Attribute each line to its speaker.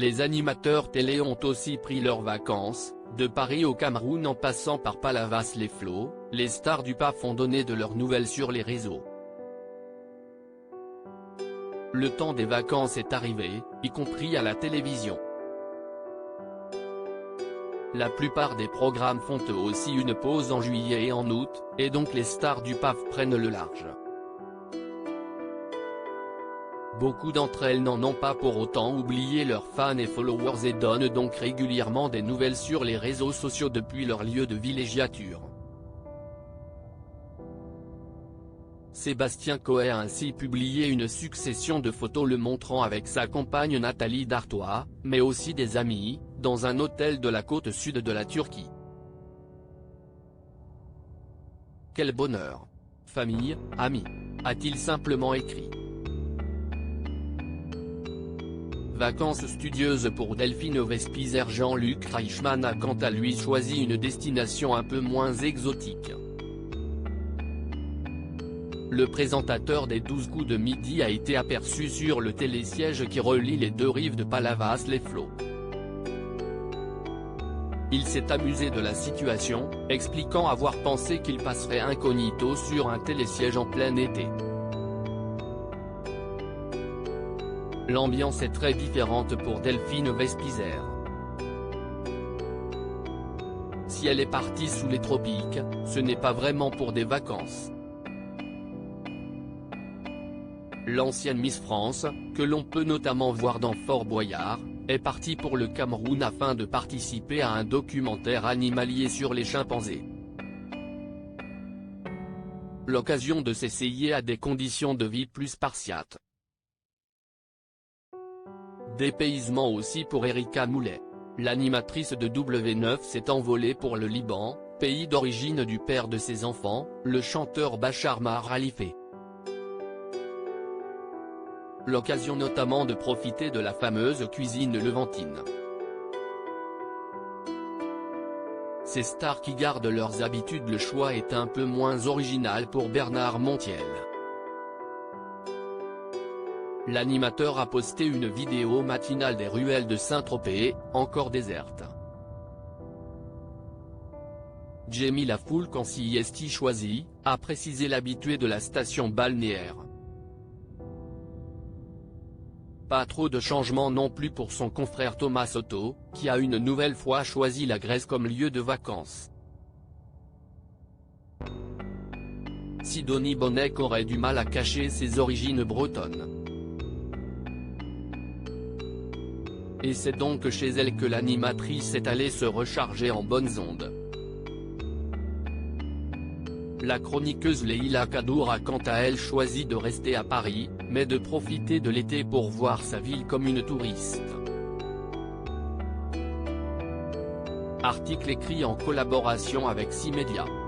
Speaker 1: Les animateurs télé ont aussi pris leurs vacances, de Paris au Cameroun en passant par Palavas-les-Flots, les stars du PAF ont donné de leurs nouvelles sur les réseaux. Le temps des vacances est arrivé, y compris à la télévision. La plupart des programmes font eux aussi une pause en juillet et en août, et donc les stars du PAF prennent le large. Beaucoup d'entre elles n'en ont pas pour autant oublié leurs fans et followers et donnent donc régulièrement des nouvelles sur les réseaux sociaux depuis leur lieu de villégiature. Sébastien Coé a ainsi publié une succession de photos le montrant avec sa compagne Nathalie Dartois, mais aussi des amis, dans un hôtel de la côte sud de la Turquie. Quel bonheur! Famille, amis, a-t-il simplement écrit. Vacances studieuses pour Delphine Vespizer. Jean-Luc Reichmann a quant à lui choisi une destination un peu moins exotique. Le présentateur des 12 coups de midi a été aperçu sur le télésiège qui relie les deux rives de Palavas-les-Flots. Il s'est amusé de la situation, expliquant avoir pensé qu'il passerait incognito sur un télésiège en plein été. L'ambiance est très différente pour Delphine Vespizer. Si elle est partie sous les tropiques, ce n'est pas vraiment pour des vacances. L'ancienne Miss France, que l'on peut notamment voir dans Fort Boyard, est partie pour le Cameroun afin de participer à un documentaire animalier sur les chimpanzés. L'occasion de s'essayer à des conditions de vie plus spartiates. Dépaysement aussi pour Erika Moulet. L'animatrice de W9 s'est envolée pour le Liban, pays d'origine du père de ses enfants, le chanteur Bachar Mar Khalife. L'occasion notamment de profiter de la fameuse cuisine levantine. Ces stars qui gardent leurs habitudes. Le choix est un peu moins original pour Bernard Montiel. L'animateur a posté une vidéo matinale des ruelles de Saint-Tropez, encore désertes. Jamie Lafoule quand s'y est-il choisi, a précisé l'habitué de la station balnéaire. Pas trop de changements non plus pour son confrère Thomas Soto, qui a une nouvelle fois choisi la Grèce comme lieu de vacances. Sidonie Bonnec aurait du mal à cacher ses origines bretonnes. Et c'est donc chez elle que l'animatrice est allée se recharger en bonnes ondes. La chroniqueuse Leïla Kadour a quant à elle choisi de rester à Paris, mais de profiter de l'été pour voir sa ville comme une touriste. Article écrit en collaboration avec 6 médias.